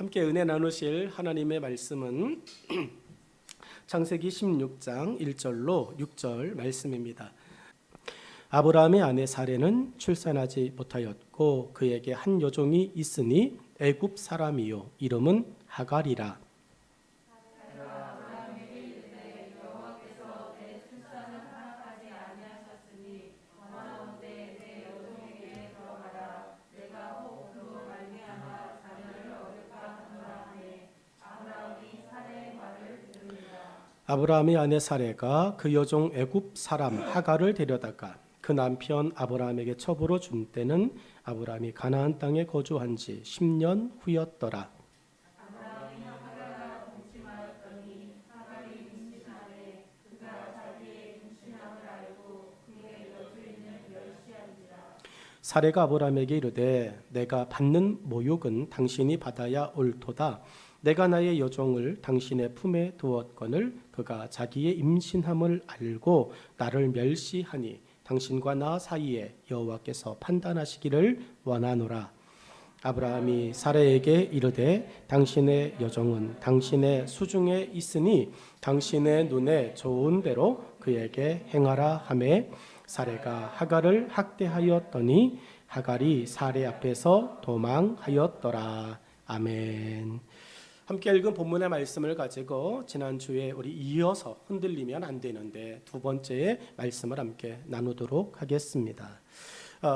함께 은혜 나누실 하나님의 말씀은 창세기 16장 1절로 6절 말씀입니다. 아브라함의 아내 사레는 출산하지 못하였고 그에게 한 여종이 있으니 애굽 사람이요 이름은 하갈이라. 아브라함의 아내 사레가 그 여종 애굽 사람 하갈을 데려다가 그 남편 아브라함에게 첩으로 준 때는 아브라함이 가나안 땅에 거주한 지 10년 후였더라. 사레가 아브라함에게 이르되 내가 받는 모욕은 당신이 받아야 옳도다. 내가 나의 여종을 당신의 품에 두었거늘 그가 자기의 임신함을 알고 나를 멸시하니 당신과 나 사이에 여호와께서 판단하시기를 원하노라. 아브라함이 사레에게 이르되 당신의 여종은 당신의 수중에 있으니 당신의 눈에 좋은 대로 그에게 행하라 하매 사레가 하갈을 학대하였더니 하갈이 사레 앞에서 도망하였더라. 아멘. 함께 읽은 본문의 말씀을 가지고 지난주에 우리 이어서 흔들리면 안 되는데 두 번째의 말씀을 함께 나누도록 하겠습니다.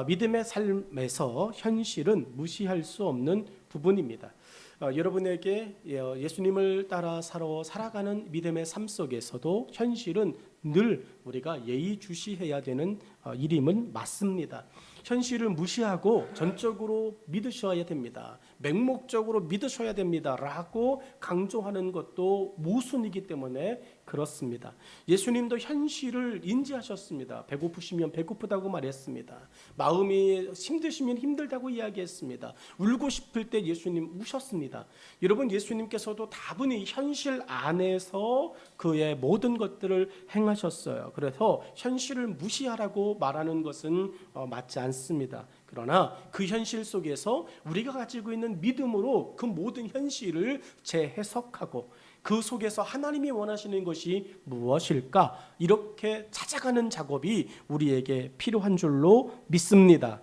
믿음의 삶에서 현실은 무시할 수 없는 부분입니다. 여러분에게 예수님을 따라 살아가는 믿음의 삶 속에서도 현실은 늘 우리가 예의주시해야 되는 일임은 맞습니다. 현실을 무시하고 전적으로 믿으셔야 됩니다. 맹목적으로 믿으셔야 됩니다. 라고 강조하는 것도 모순이기 때문에 그렇습니다. 예수님도 현실을 인지하셨습니다. 배고프시면 배고프다고 말했습니다. 마음이 힘드시면 힘들다고 이야기했습니다. 울고 싶을 때 예수님 우셨습니다. 여러분, 예수님께서도 다분히 현실 안에서 그의 모든 것들을 행하셨어요. 그래서 현실을 무시하라고 말하는 것은 맞지 않습니다. 그러나 그 현실 속에서 우리가 가지고 있는 믿음으로 그 모든 현실을 재해석하고 그 속에서 하나님이 원하시는 것이 무엇일까? 이렇게 찾아가는 작업이 우리에게 필요한 줄로 믿습니다.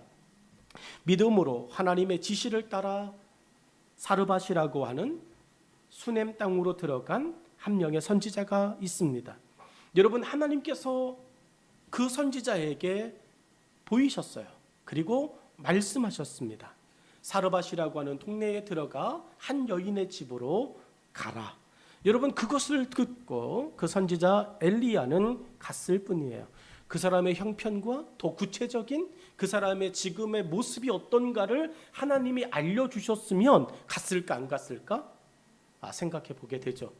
믿음으로 하나님의 지시를 따라 사르밧이라고 하는 수넴 땅으로 들어간 한 명의 선지자가 있습니다. 여러분, 하나님께서 그 선지자에게 보이셨어요. 그리고 말씀하셨습니다. 사르밧이라고 하는 동네에 들어가 한 여인의 집으로 가라. 여러분, 그것을 듣고 그 선지자 엘리야는 갔을 뿐이에요. 그 사람의 형편과 더 구체적인 그 사람의 지금의 모습이 어떤가를 하나님이 알려주셨으면 갔을까 안 갔을까? 생각해 보게 되죠.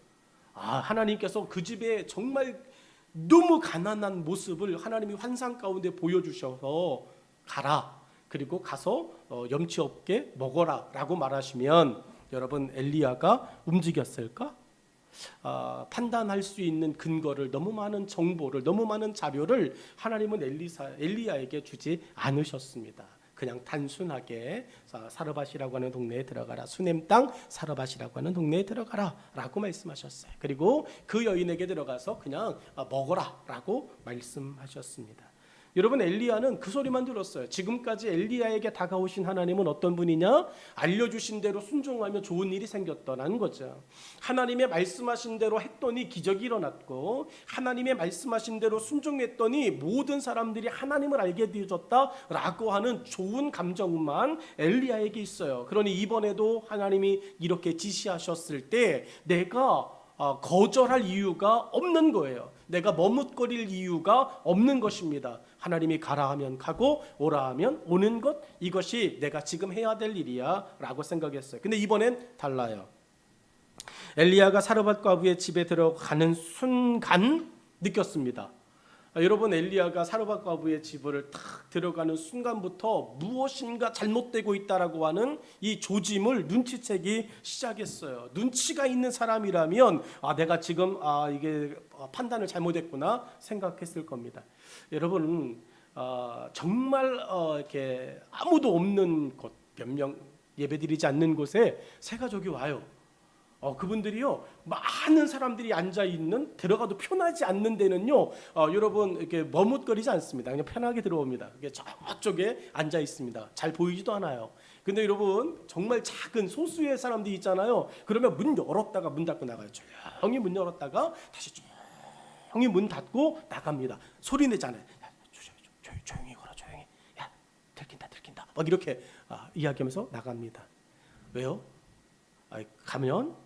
하나님께서 그 집에 정말 너무 가난한 모습을 하나님이 환상 가운데 보여주셔서 가라. 그리고 가서 염치 없게 먹어라 라고 말하시면 여러분, 엘리야가 움직였을까? 판단할 수 있는 근거를, 너무 많은 정보를, 너무 많은 자료를 하나님은 엘리야에게 주지 않으셨습니다. 그냥 단순하게 사르밧이라고 하는 동네에 들어가라, 수넴 땅 사르밧이라고 하는 동네에 들어가라 라고 말씀하셨어요. 그리고 그 여인에게 들어가서 그냥 먹어라 라고 말씀하셨습니다. 여러분, 엘리야는 그 소리만 들었어요. 지금까지 엘리야에게 다가오신 하나님은 어떤 분이냐? 알려주신 대로 순종하면 좋은 일이 생겼다는 거죠. 하나님의 말씀하신 대로 했더니 기적이 일어났고, 하나님의 말씀하신 대로 순종했더니 모든 사람들이 하나님을 알게 되어졌다라고 하는 좋은 감정만 엘리야에게 있어요. 그러니 이번에도 하나님이 이렇게 지시하셨을 때 내가 거절할 이유가 없는 거예요. 내가 머뭇거릴 이유가 없는 것입니다. 하나님이 가라 하면 가고 오라 하면 오는 것, 이것이 내가 지금 해야 될 일이야 라고 생각했어요. 근데 이번엔 달라요. 엘리야가 사르밧 과부의 집에 들어가는 순간 느꼈습니다. 여러분, 엘리야가 사르밧 과부의 집을 탁 들어가는 순간부터 무엇인가 잘못되고 있다라고 하는 이 조짐을 눈치채기 시작했어요. 눈치가 있는 사람이라면 내가 지금 이게 판단을 잘못했구나 생각했을 겁니다. 여러분, 정말 이렇게 아무도 없는 곳, 몇 명 예배드리지 않는 곳에 세 가족이 와요. 그분들이요, 많은 사람들이 앉아 있는, 들어가도 편하지 않는 데는요, 여러분 이렇게 머뭇거리지 않습니다. 그냥 편하게 들어옵니다. 저쪽에 앉아 있습니다. 잘 보이지도 않아요. 근데 여러분 정말 작은 소수의 사람들이 있잖아요. 그러면 문 열었다가 문 닫고 나가요. 조용히 문 열었다가 다시 조용히 문 닫고 나갑니다. 소리 내잖아요. 조용히 걸어, 조용히. 야, 들킨다. 막 이렇게 이야기하면서 나갑니다. 왜요? 가면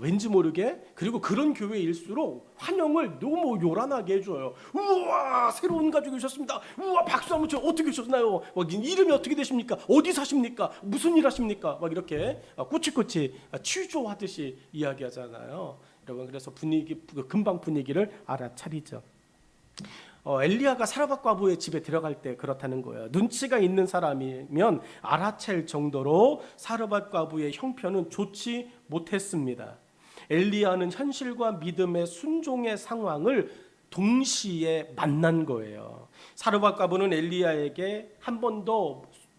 왠지 모르게, 그리고 그런 교회일수록 환영을 너무 요란하게 해줘요. 우와, 새로운 가족이 오셨습니다. 우와, 박수 한번 쳐. 어떻게 오셨나요? 이름이 어떻게 되십니까? 어디 사십니까? 무슨 일 하십니까? 막 이렇게 꼬치꼬치 취조하듯이 이야기하잖아요. 여러분, 그래서 금방 분위기를 알아차리죠. 엘리야가 사르밧 과부의 집에 들어갈 때 그렇다는 거예요. 눈치가 있는 사람이면 알아챌 정도로 사르밧 과부의 형편은 좋지 못했습니다. 엘리야는 현실과 믿음의 순종의 상황을 동시에 만난 거예요. 사르밧 과부는 엘리야에게 한 번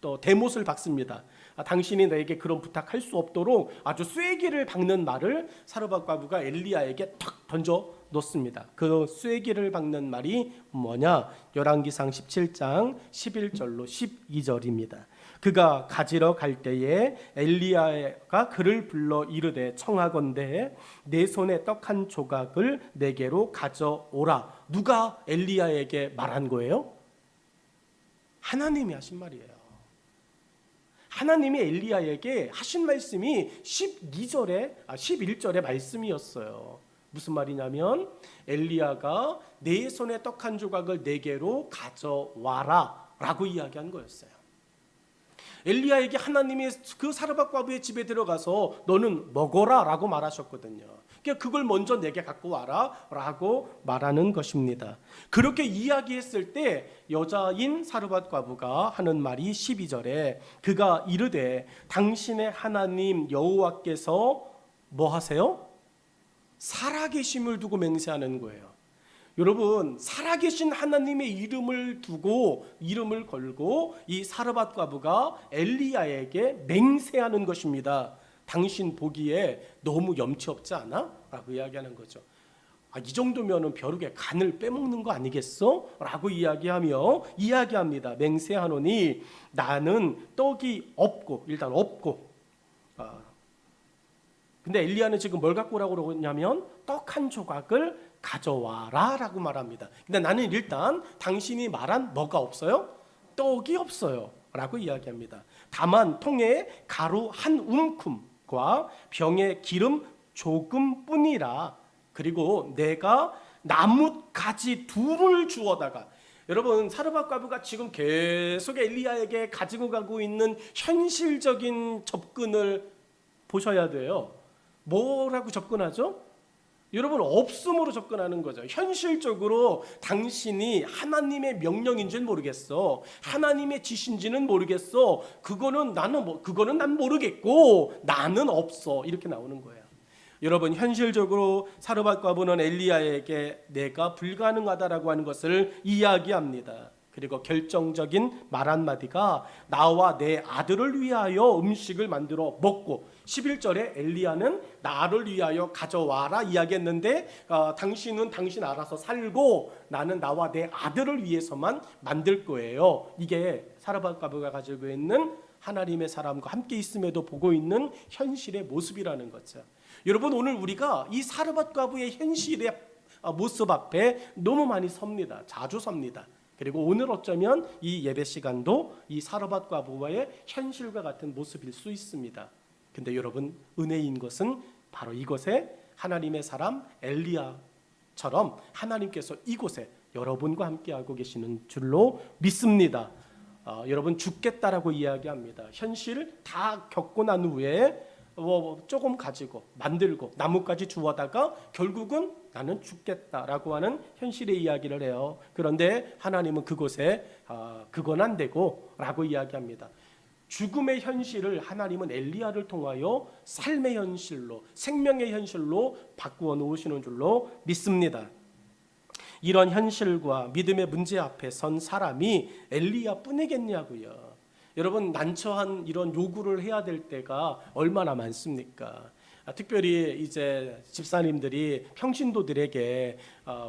더 대못을 박습니다. 당신이 나에게 그런 부탁할 수 없도록 아주 쐐기를 박는 말을 사르밧 과부가 엘리야에게 탁 던져 놓습니다. 그 쐐기를 박는 말이 뭐냐? 열왕기상 17장 11절로 12절입니다. 그가 가지러 갈 때에 엘리야가 그를 불러 이르되 청하건대 내 손에 떡 한 조각을 내게로 가져오라. 누가 엘리야에게 말한 거예요? 하나님이 하신 말이에요. 하나님이 엘리야에게 하신 말씀이 11절의 말씀이었어요. 무슨 말이냐면 엘리야가 내 손에 떡 한 조각을 내게로 가져와라 라고 이야기한 거였어요. 엘리야에게 하나님이 그 사르밧 과부의 집에 들어가서 너는 먹어라 라고 말하셨거든요. 그러니까 그걸 먼저 내게 갖고 와라 라고 말하는 것입니다. 그렇게 이야기했을 때 여자인 사르밧 과부가 하는 말이 12절에 그가 이르되 당신의 하나님 여호와께서 뭐 하세요? 살아계심을 두고 맹세하는 거예요. 여러분, 살아계신 하나님의 이름을 걸고 이 사르밧 과부가 엘리야에게 맹세하는 것입니다. 당신 보기에 너무 염치 없지 않아? 라고 이야기하는 거죠. 이 정도면은 벼룩의 간을 빼먹는 거 아니겠어? 라고 이야기합니다. 맹세하노니 나는 떡이 없고, 일단 없고. 근데 엘리야는 지금 뭘 갖고 오라고 그러냐면 떡 한 조각을 가져와라 라고 말합니다. 근데 나는 일단 당신이 말한 뭐가 없어요? 떡이 없어요 라고 이야기합니다. 다만 통에 가루 한 움큼과 병에 기름 조금뿐이라. 그리고 내가 나뭇가지 둘을 주워다가, 여러분 사르밧 과부가 지금 계속 엘리야에게 가지고 가고 있는 현실적인 접근을 보셔야 돼요. 뭐라고 접근하죠? 여러분, 없음으로 접근하는 거죠. 현실적으로 당신이 하나님의 명령인지는 모르겠어. 하나님의 지시인지는 모르겠어. 그거는 난 모르겠고 나는 없어. 이렇게 나오는 거예요. 여러분, 현실적으로 사르밧 과부는 엘리야에게 내가 불가능하다라고 하는 것을 이야기합니다. 그리고 결정적인 말 한마디가 나와 내 아들을 위하여 음식을 만들어 먹고, 11절에 엘리야는 나를 위하여 가져와라 이야기했는데 당신은 당신 알아서 살고 나는 나와 내 아들을 위해서만 만들 거예요. 이게 사르밧 과부가 가지고 있는 하나님의 사람과 함께 있음에도 보고 있는 현실의 모습이라는 거죠. 여러분, 오늘 우리가 이 사르밧 과부의 현실의 모습 앞에 너무 많이 섭니다. 자주 섭니다. 그리고 오늘 어쩌면 이 예배 시간도 이 사르밧 과부와의 현실과 같은 모습일 수 있습니다. 근데 여러분, 은혜인 것은 바로 이곳에 하나님의 사람 엘리야처럼 하나님께서 이곳에 여러분과 함께하고 계시는 줄로 믿습니다. 여러분, 죽겠다라고 이야기합니다. 현실 다 겪고 난 후에 조금 가지고 만들고 나뭇가지 주워다가 결국은 나는 죽겠다라고 하는 현실의 이야기를 해요. 그런데 하나님은 그곳에 그건 안 되고 라고 이야기합니다. 죽음의 현실을 하나님은 엘리야를 통하여 삶의 현실로, 생명의 현실로 바꾸어 놓으시는 줄로 믿습니다. 이런 현실과 믿음의 문제 앞에 선 사람이 엘리야뿐이겠냐고요. 여러분 난처한 이런 요구를 해야 될 때가 얼마나 많습니까? 특별히 이제 집사님들이 평신도들에게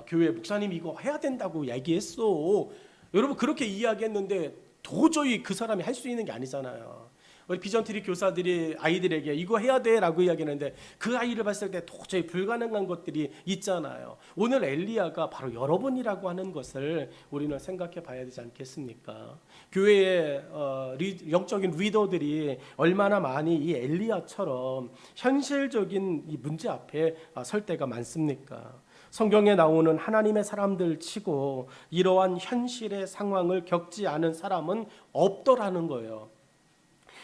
교회 목사님 이거 해야 된다고 얘기했어. 여러분 그렇게 이야기했는데 도저히 그 사람이 할 수 있는 게 아니잖아요. 우리 비전트리 교사들이 아이들에게 이거 해야 돼라고 이야기하는데 그 아이를 봤을 때 도저히 불가능한 것들이 있잖아요. 오늘 엘리야가 바로 여러분이라고 하는 것을 우리는 생각해 봐야 되지 않겠습니까? 교회의 영적인 리더들이 얼마나 많이 이 엘리야처럼 현실적인 이 문제 앞에 설 때가 많습니까? 성경에 나오는 하나님의 사람들 치고 이러한 현실의 상황을 겪지 않은 사람은 없더라는 거예요.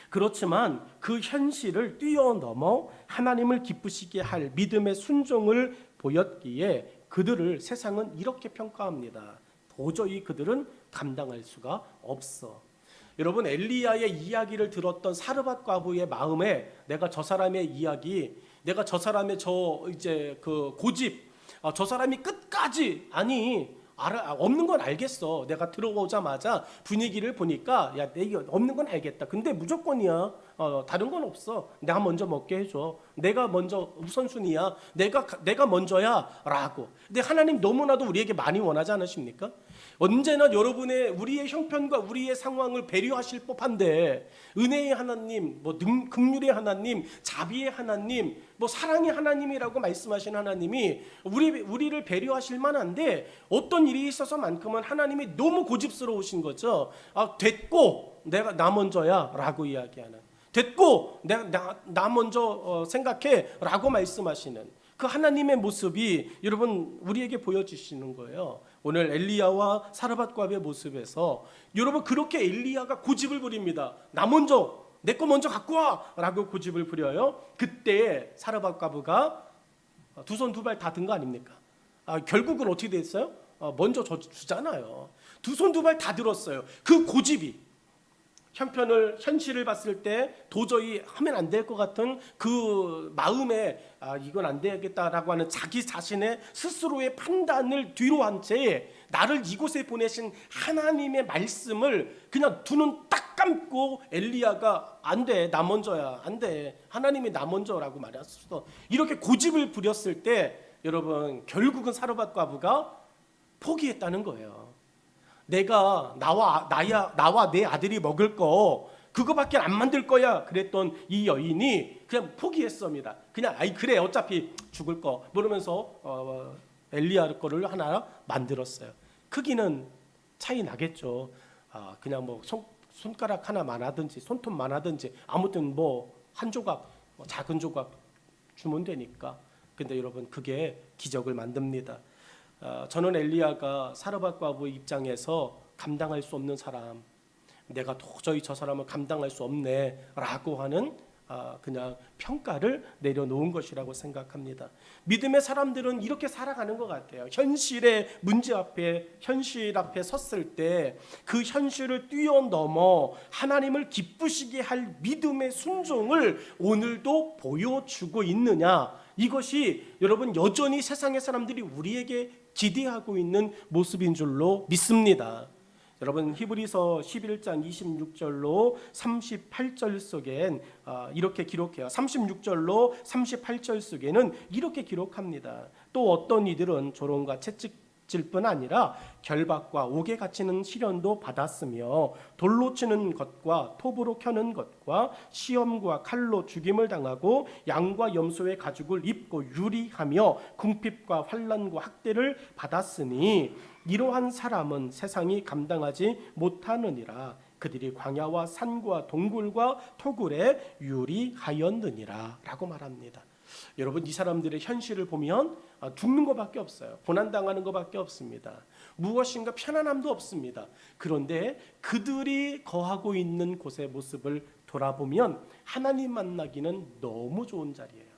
그렇지만 그 현실을 뛰어넘어 하나님을 기쁘시게 할 믿음의 순종을 보였기에 그들을 세상은 이렇게 평가합니다. 도저히 그들은 감당할 수가 없어. 여러분 엘리야의 이야기를 들었던 사르밧 과부의 마음에 내가 저 사람의 이야기, 내가 저 사람의 그 고집, 저 사람이 끝까지 없는 건 알겠어. 내가 들어오자마자 분위기를 보니까 야, 이게 없는 건 알겠다. 근데 무조건이야. 다른 건 없어. 내가 먼저 먹게 해줘. 내가 먼저 우선순위야. 내가 먼저야라고. 근데 하나님 너무나도 우리에게 많이 원하지 않으십니까? 언제나 우리의 형편과 우리의 상황을 배려하실 법한데 은혜의 하나님, 긍휼의 하나님, 자비의 하나님, 사랑의 하나님이라고 말씀하신 하나님이 우리를 배려하실 만한데 어떤 일이 있어서만큼은 하나님이 너무 고집스러우신 거죠. 됐고 나 먼저야라고 이야기하는. 됐고 나 먼저 생각해라고 말씀하시는 그 하나님의 모습이 여러분 우리에게 보여주시는 거예요. 오늘 엘리야와 사르밧 과부의 모습에서 여러분 그렇게 엘리야가 고집을 부립니다. 내 거 먼저 갖고 와라고 고집을 부려요. 그때 사르밧 과부가 두 손 두 발 다 든 거 아닙니까? 결국은 어떻게 됐어요? 먼저 주잖아요. 두 손 두 발 다 들었어요. 그 고집이 현실을 봤을 때 도저히 하면 안 될 것 같은 그 마음에 이건 안 되겠다라고 하는 자기 자신의 스스로의 판단을 뒤로 한 채 나를 이곳에 보내신 하나님의 말씀을 그냥 두 눈 딱 감고 엘리야가 안 돼, 나 먼저야, 안 돼, 하나님이 나 먼저라고 말했어. 이렇게 고집을 부렸을 때 여러분 결국은 사르밧 과부가 포기했다는 거예요. 나와 내 아들이 먹을 거 그거밖에 안 만들 거야 그랬던 이 여인이 그냥 포기했습니다. 그냥 그래 어차피 죽을 거 모르면서 엘리야 거를 하나 만들었어요. 크기는 차이 나겠죠. 그냥 손가락 하나만 하든지 손톱만 하든지 아무튼 한 조각 작은 조각 주면 되니까. 근데 여러분 그게 기적을 만듭니다. 저는 엘리야가 사르밧 과부의 입장에서 감당할 수 없는 사람, 내가 도저히 저 사람을 감당할 수 없네라고 하는 그냥 평가를 내려놓은 것이라고 생각합니다. 믿음의 사람들은 이렇게 살아가는 것 같아요. 현실 앞에 섰을 때 그 현실을 뛰어넘어 하나님을 기쁘시게 할 믿음의 순종을 오늘도 보여주고 있느냐, 이것이 여러분 여전히 세상의 사람들이 우리에게 기대하고 있는 모습인 줄로 믿습니다. 여러분 히브리서 11장 26절로 38절 속엔 이렇게 기록해요. 36절로 38절 속에는 이렇게 기록합니다. 또 어떤 이들은 조롱과 채찍질 뿐 아니라 결박과 옥에 갇히는 시련도 받았으며 돌로 치는 것과 톱으로 켜는 것과 시험과 칼로 죽임을 당하고 양과 염소의 가죽을 입고 유리하며 궁핍과 환난과 학대를 받았으니 이러한 사람은 세상이 감당하지 못하느니라. 그들이 광야와 산과 동굴과 토굴에 유리하였느니라 라고 말합니다. 여러분 이 사람들의 현실을 보면 죽는 것밖에 없어요. 고난당하는 것밖에 없습니다. 무엇인가 편안함도 없습니다. 그런데 그들이 거하고 있는 곳의 모습을 돌아보면 하나님 만나기는 너무 좋은 자리예요.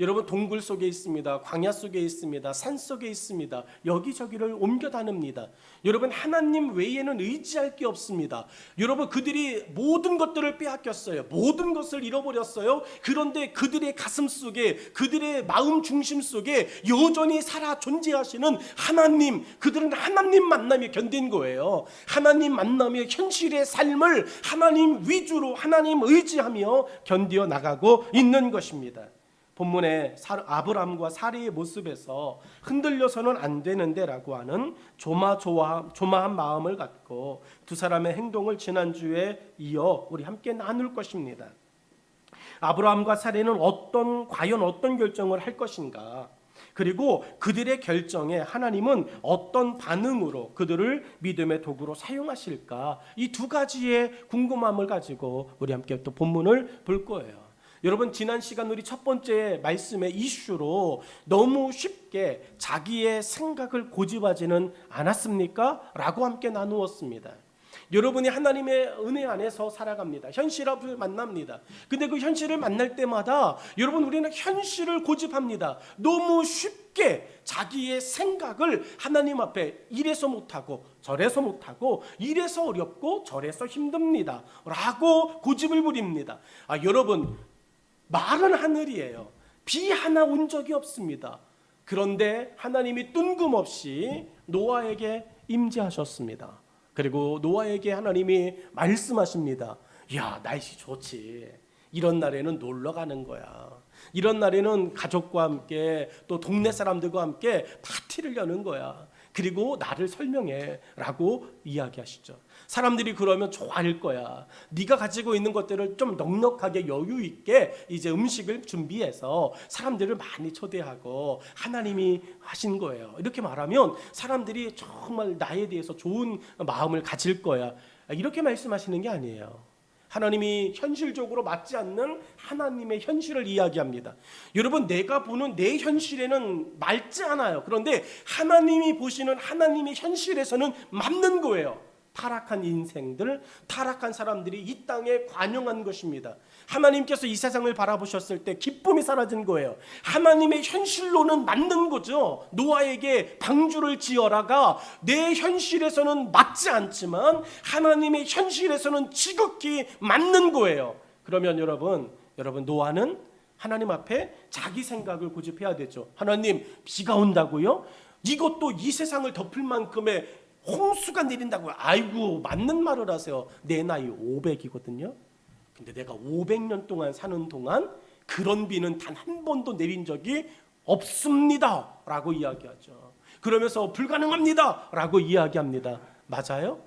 여러분 동굴 속에 있습니다. 광야 속에 있습니다. 산 속에 있습니다. 여기저기를 옮겨 다닙니다. 여러분 하나님 외에는 의지할 게 없습니다. 여러분 그들이 모든 것들을 빼앗겼어요. 모든 것을 잃어버렸어요. 그런데 그들의 가슴 속에, 그들의 마음 중심 속에 여전히 살아 존재하시는 하나님, 그들은 하나님 만남에 견딘 거예요. 하나님 만남의 현실의 삶을 하나님 위주로 하나님 의지하며 견디어 나가고 있는 것입니다. 본문에 아브라함과 사례의 모습에서 흔들려서는 안 되는데 라고 하는 조마한 마음을 갖고 두 사람의 행동을 지난주에 이어 우리 함께 나눌 것입니다. 아브라함과 사례는 과연 어떤 결정을 할 것인가, 그리고 그들의 결정에 하나님은 어떤 반응으로 그들을 믿음의 도구로 사용하실까, 이 두 가지의 궁금함을 가지고 우리 함께 또 본문을 볼 거예요. 여러분 지난 시간 우리 첫 번째 말씀의 이슈로 너무 쉽게 자기의 생각을 고집하지는 않았습니까? 라고 함께 나누었습니다. 여러분이 하나님의 은혜 안에서 살아갑니다. 현실 앞을 만납니다. 근데 그 현실을 만날 때마다 여러분 우리는 현실을 고집합니다. 너무 쉽게 자기의 생각을 하나님 앞에 이래서 못하고 저래서 못하고 이래서 어렵고 저래서 힘듭니다 라고 고집을 부립니다. 여러분 말은 하늘이에요. 비 하나 온 적이 없습니다. 그런데 하나님이 뜬금없이 노아에게 임재하셨습니다. 그리고 노아에게 하나님이 말씀하십니다. 야, 날씨 좋지. 이런 날에는 놀러 가는 거야. 이런 날에는 가족과 함께 또 동네 사람들과 함께 파티를 여는 거야. 그리고 나를 설명해 라고 이야기하시죠. 사람들이 그러면 좋아할 거야. 네가 가지고 있는 것들을 좀 넉넉하게 여유 있게 이제 음식을 준비해서 사람들을 많이 초대하고 하나님이 하신 거예요. 이렇게 말하면 사람들이 정말 나에 대해서 좋은 마음을 가질 거야. 이렇게 말씀하시는 게 아니에요. 하나님이 현실적으로 맞지 않는 하나님의 현실을 이야기합니다. 여러분 내가 보는 내 현실에는 맞지 않아요. 그런데 하나님이 보시는 하나님의 현실에서는 맞는 거예요. 타락한 인생들, 타락한 사람들이 이 땅에 관영한 것입니다. 하나님께서 이 세상을 바라보셨을 때 기쁨이 사라진 거예요. 하나님의 현실로는 맞는 거죠. 노아에게 방주를 지어라가 내 현실에서는 맞지 않지만 하나님의 현실에서는 지극히 맞는 거예요. 그러면 여러분 노아는 하나님 앞에 자기 생각을 고집해야 되죠. 하나님 비가 온다고요? 이것도 이 세상을 덮을 만큼의 홍수가 내린다고요? 아이고 맞는 말을 하세요. 내 나이 500이거든요. 근데 내가 500년 동안 사는 동안 그런 비는 단 한 번도 내린 적이 없습니다 라고 이야기하죠. 그러면서 불가능합니다 라고 이야기합니다. 맞아요?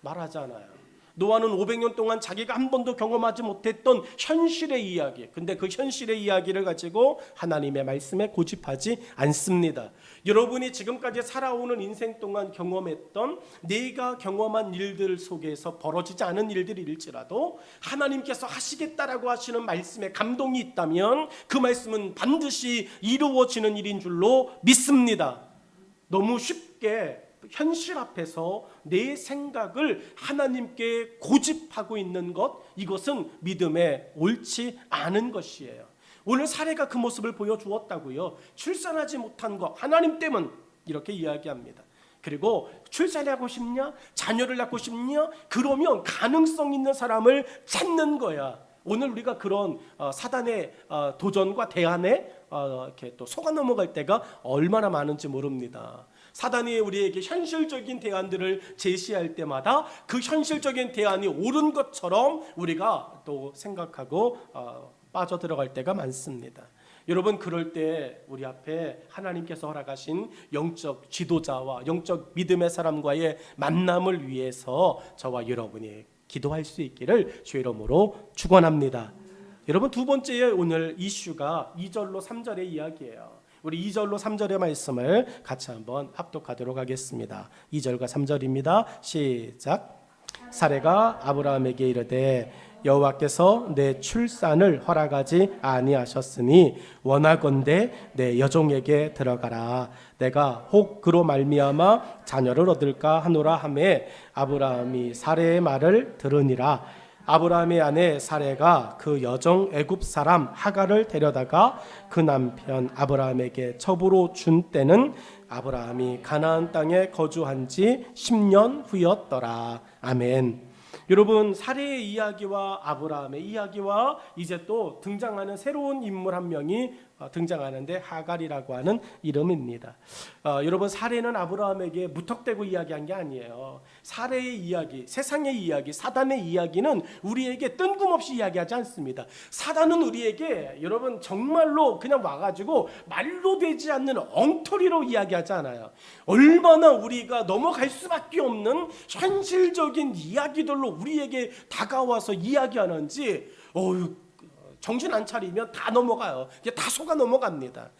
말하지 않아요. 노아는 500년 동안 자기가 한 번도 경험하지 못했던 현실의 이야기, 근데 그 현실의 이야기를 가지고 하나님의 말씀에 고집하지 않습니다. 여러분이 지금까지 살아오는 인생 동안 경험했던 내가 경험한 일들 속에서 벌어지지 않은 일들일지라도 하나님께서 하시겠다라고 하시는 말씀에 감동이 있다면 그 말씀은 반드시 이루어지는 일인 줄로 믿습니다. 너무 쉽게 현실 앞에서 내 생각을 하나님께 고집하고 있는 것, 이것은 믿음에 옳지 않은 것이에요. 오늘 사례가 그 모습을 보여주었다고요. 출산하지 못한 것 하나님 때문, 이렇게 이야기합니다. 그리고 출산하고 싶냐? 자녀를 낳고 싶냐? 그러면 가능성 있는 사람을 찾는 거야. 오늘 우리가 그런 사단의 도전과 대안에 이렇게 또 속아 넘어갈 때가 얼마나 많은지 모릅니다. 사단이 우리에게 현실적인 대안들을 제시할 때마다 그 현실적인 대안이 옳은 것처럼 우리가 또 생각하고 빠져들어갈 때가 많습니다. 여러분 그럴 때 우리 앞에 하나님께서 허락하신 영적 지도자와 영적 믿음의 사람과의 만남을 위해서 저와 여러분이 기도할 수 있기를 주의 이름으로 축원합니다. 여러분 두 번째 오늘 이슈가 2절로 3절의 이야기예요. 우리 2절로 3절의 말씀을 같이 한번 합독하도록 하겠습니다. 2절과 3절입니다. 시작. 사레가 아브라함에게 이르되 여호와께서 내 출산을 허락하지 아니하셨으니 원하건대 내 여종에게 들어가라. 내가 혹 그로 말미암아 자녀를 얻을까 하노라 하매 아브라함이 사레의 말을 들으니라. 아브라함의 아내 사레가 그 여종 애굽 사람 하갈을 데려다가 그 남편 아브라함에게 첩으로 준 때는 아브라함이 가나안 땅에 거주한 지 10년 후였더라. 아멘. 여러분, 사레의 이야기와 아브라함의 이야기와 이제 또 등장하는 새로운 인물 한 명이 등장하는데 하갈이라고 하는 이름입니다. 여러분, 사레는 아브라함에게 무턱대고 이야기한 게 아니에요. 사레의 이야기, 세상의 이야기, 사단의 이야기는 우리에게 뜬금없이 이야기하지 않습니다. 사단은 우리에게 여러분 정말로 그냥 와가지고 말로 되지 않는 엉터리로 이야기하지 않아요. 얼마나 우리가 넘어갈 수밖에 없는 현실적인 이야기들로 우리에게 다가와서 이야기하는지 정신 안 차리면 다 넘어가요. 다 속아 넘어갑니다.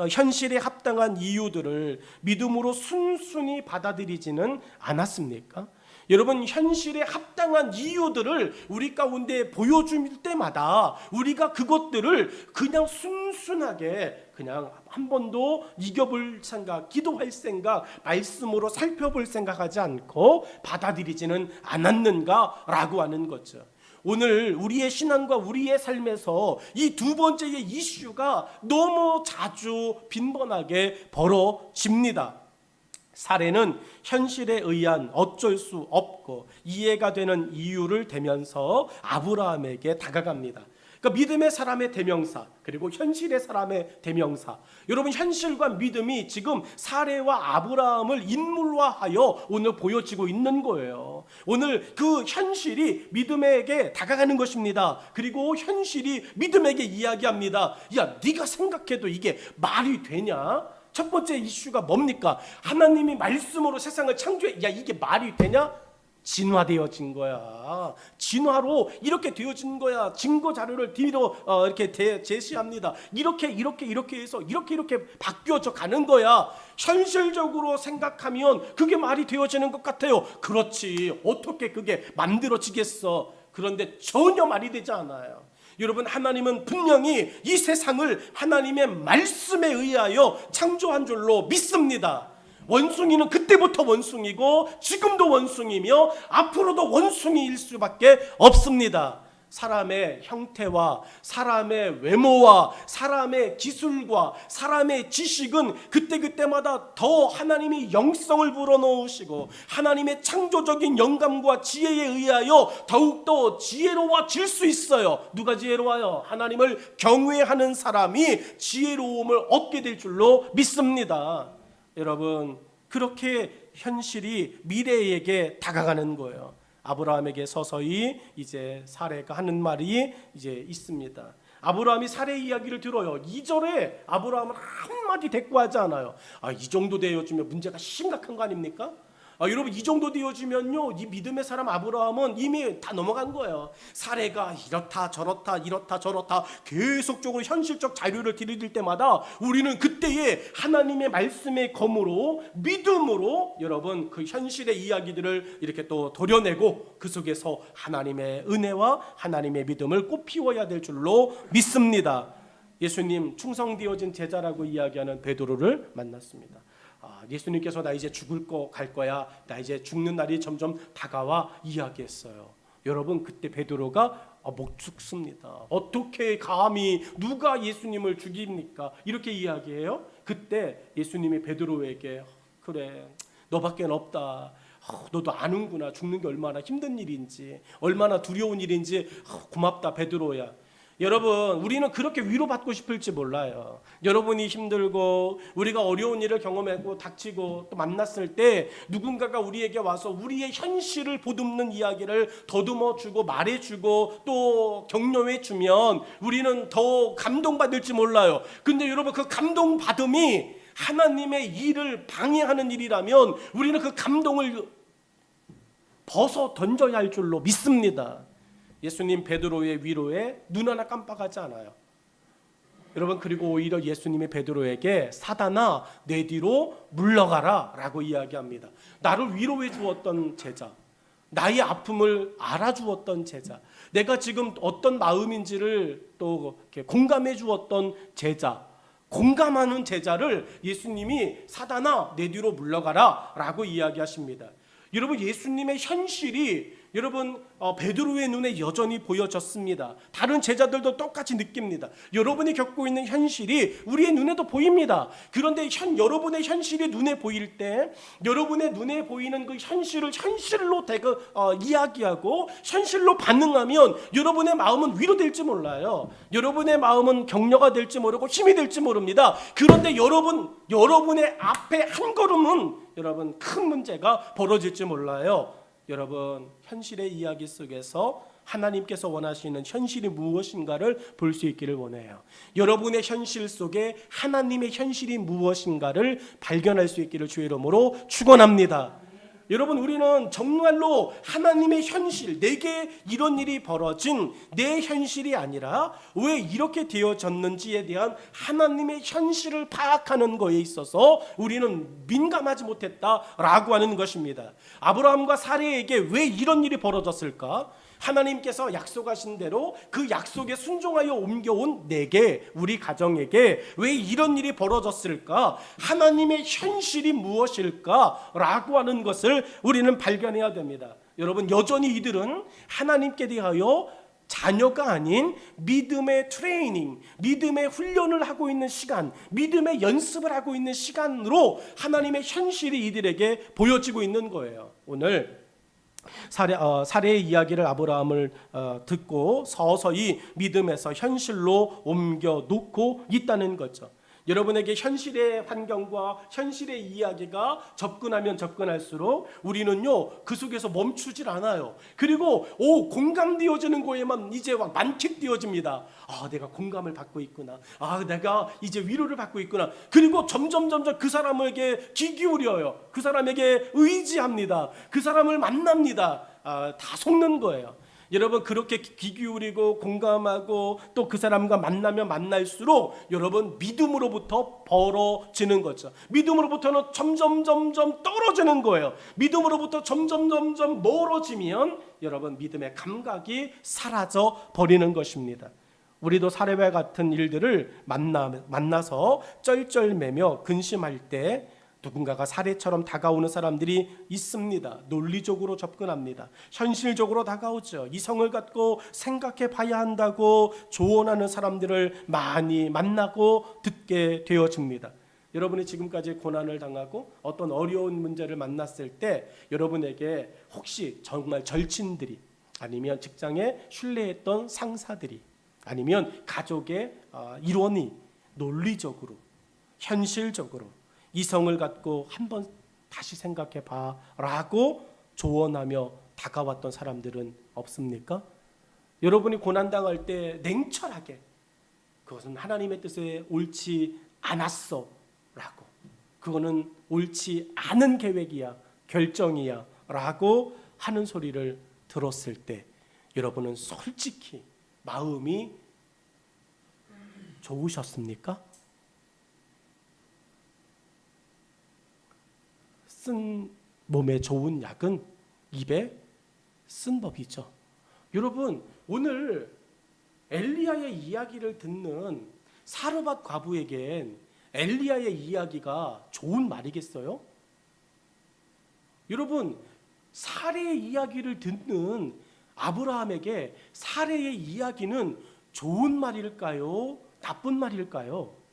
현실에 합당한 이유들을 믿음으로 순순히 받아들이지는 않았습니까? 여러분, 현실에 합당한 이유들을 우리 가운데 보여줄 때마다 우리가 그것들을 그냥 순순하게 그냥 한 번도 이겨볼 생각, 기도할 생각, 말씀으로 살펴볼 생각하지 않고 받아들이지는 않았는가라고 하는 거죠. 오늘 우리의 신앙과 우리의 삶에서 이 두 번째의 이슈가 너무 자주 빈번하게 벌어집니다. 사례는 현실에 의한 어쩔 수 없고 이해가 되는 이유를 대면서 아브라함에게 다가갑니다. 그러니까 믿음의 사람의 대명사, 그리고 현실의 사람의 대명사. 여러분, 현실과 믿음이 지금 사레와 아브라함을 인물화하여 오늘 보여지고 있는 거예요. 오늘 그 현실이 믿음에게 다가가는 것입니다. 그리고 현실이 믿음에게 이야기합니다. 야, 네가 생각해도 이게 말이 되냐? 첫 번째 이슈가 뭡니까? 하나님이 말씀으로 세상을 창조해. 야, 이게 말이 되냐? 진화되어진 거야. 진화로 이렇게 되어진 거야. 증거 자료를 뒤로 이렇게 제시합니다. 이렇게 해서 이렇게 바뀌어져 가는 거야. 현실적으로 생각하면 그게 말이 되어지는 것 같아요. 그렇지. 어떻게 그게 만들어지겠어? 그런데 전혀 말이 되지 않아요. 여러분, 하나님은 분명히 이 세상을 하나님의 말씀에 의하여 창조한 줄로 믿습니다. 원숭이는 그때부터 원숭이고 지금도 원숭이며 앞으로도 원숭이일 수밖에 없습니다. 사람의 형태와 사람의 외모와 사람의 기술과 사람의 지식은 그때마다 더 하나님이 영성을 불어넣으시고 하나님의 창조적인 영감과 지혜에 의하여 더욱더 지혜로워질 수 있어요. 누가 지혜로워요? 하나님을 경외하는 사람이 지혜로움을 얻게 될 줄로 믿습니다. 여러분, 그렇게 현실이 미래에게 다가가는 거예요. 아브라함에게 서서히 이제 사레가 하는 말이 이제 있습니다. 아브라함이 사레 이야기를 들어요. 2절에 아브라함은 한마디 대꾸하지 않아요. 이 정도 되어지면 문제가 심각한 거 아닙니까? 여러분, 이 정도 되어지면요, 이 믿음의 사람 아브라함은 이미 다 넘어간 거예요. 사례가 이렇다 저렇다 계속적으로 현실적 자료를 들이댈 때마다 우리는 그때에 하나님의 말씀의 검으로 믿음으로 여러분 그 현실의 이야기들을 이렇게 또 도려내고 그 속에서 하나님의 은혜와 하나님의 믿음을 꽃피워야 될 줄로 믿습니다. 예수님 충성되어진 제자라고 이야기하는 베드로를 만났습니다. 예수님께서 나 이제 죽을 거 갈 거야. 나 이제 죽는 날이 점점 다가와 이야기했어요. 여러분, 그때 베드로가 못 죽습니다. 어떻게 감히 누가 예수님을 죽입니까? 이렇게 이야기해요. 그때 예수님이 베드로에게 그래, 너밖에 없다. 너도 아는구나. 죽는 게 얼마나 힘든 일인지, 얼마나 두려운 일인지. 고맙다 베드로야. 여러분, 우리는 그렇게 위로받고 싶을지 몰라요. 여러분이 힘들고 우리가 어려운 일을 경험하고 닥치고 또 만났을 때 누군가가 우리에게 와서 우리의 현실을 보듬는 이야기를 더듬어주고 말해주고 또 격려해주면 우리는 더 감동받을지 몰라요. 근데 여러분, 그 감동받음이 하나님의 일을 방해하는 일이라면 우리는 그 감동을 벗어 던져야 할 줄로 믿습니다. 예수님 베드로의 위로에 눈 하나 깜빡하지 않아요. 여러분, 그리고 오히려 예수님이 베드로에게 사단아 내 뒤로 물러가라 라고 이야기합니다. 나를 위로해 주었던 제자, 나의 아픔을 알아주었던 제자, 내가 지금 어떤 마음인지를 또 이렇게 공감해 주었던 제자, 공감하는 제자를 예수님이 사단아 내 뒤로 물러가라 라고 이야기하십니다. 여러분, 예수님의 현실이 여러분 베드로의 눈에 여전히 보여졌습니다. 다른 제자들도 똑같이 느낍니다. 여러분이 겪고 있는 현실이 우리의 눈에도 보입니다. 그런데 여러분의 현실이 눈에 보일 때 여러분의 눈에 보이는 그 현실을 현실로 이야기하고 현실로 반응하면 여러분의 마음은 위로될지 몰라요. 여러분의 마음은 격려가 될지 모르고 힘이 될지 모릅니다. 그런데 여러분의 앞에 한 걸음은 여러분 큰 문제가 벌어질지 몰라요. 여러분 현실의 이야기 속에서 하나님께서 원하시는 현실이 무엇인가를 볼 수 있기를 원해요. 여러분의 현실 속에 하나님의 현실이 무엇인가를 발견할 수 있기를 주의 이름으로 축원합니다. 여러분 우리는 정말로 하나님의 현실, 내게 이런 일이 벌어진 내 현실이 아니라 왜 이렇게 되어졌는지에 대한 하나님의 현실을 파악하는 것에 있어서 우리는 민감하지 못했다라고 하는 것입니다. 아브라함과 사레에게 왜 이런 일이 벌어졌을까? 하나님께서 약속하신 대로 그 약속에 순종하여 옮겨온 내게, 우리 가정에게 왜 이런 일이 벌어졌을까? 하나님의 현실이 무엇일까? 라고 하는 것을 우리는 발견해야 됩니다. 여러분 여전히 이들은 하나님께 대하여 자녀가 아닌 믿음의 트레이닝, 믿음의 훈련을 하고 있는 시간, 믿음의 연습을 하고 있는 시간으로 하나님의 현실이 이들에게 보여지고 있는 거예요. 오늘 사례의 이야기를 아브라함을 듣고 서서히 믿음에서 현실로 옮겨 놓고 있다는 거죠. 여러분에게 현실의 환경과 현실의 이야기가 접근하면 접근할수록 우리는요 그 속에서 멈추질 않아요. 그리고 공감되어지는 거에만 이제 만끽되어집니다. 내가 공감을 받고 있구나. 내가 이제 위로를 받고 있구나. 그리고 점점 그 사람에게 귀 기울여요. 그 사람에게 의지합니다. 그 사람을 만납니다. 다 속는 거예요. 여러분 그렇게 귀 기울이고 공감하고 또 그 사람과 만나면 만날수록 여러분 믿음으로부터 벌어지는 거죠. 믿음으로부터는 점점 떨어지는 거예요. 믿음으로부터 점점 멀어지면 여러분 믿음의 감각이 사라져 버리는 것입니다. 우리도 사례와 같은 일들을 만나서 쩔쩔매며 근심할 때 누군가가 사례처럼 다가오는 사람들이 있습니다. 논리적으로 접근합니다. 현실적으로 다가오죠. 이성을 갖고 생각해 봐야 한다고 조언하는 사람들을 많이 만나고 듣게 되어집니다. 여러분이 지금까지 고난을 당하고 어떤 어려운 문제를 만났을 때 여러분에게 혹시 정말 절친들이 아니면 직장에 신뢰했던 상사들이 아니면 가족의 일원이 논리적으로 현실적으로 이성을 갖고 한번 다시 생각해 봐라고 조언하며 다가왔던 사람들은 없습니까? 여러분이 고난당할 때 냉철하게 그것은 하나님의 뜻에 옳지 않았어 라고, 그거는 옳지 않은 계획이야, 결정이야 라고 하는 소리를 들었을 때 여러분은 솔직히 마음이 좋으셨습니까? 쓴 몸에 좋은 약은 입에 쓴 법이죠. 여러분 오늘 엘리야의 이야기를 듣는 사르밧 과부에겐 엘리야의 이야기가 좋은 말이겠어요? 여러분 사례의 이야기를 듣는 아브라함에게 사례의 이야기는 좋은 말일까요? 나쁜 말일까요?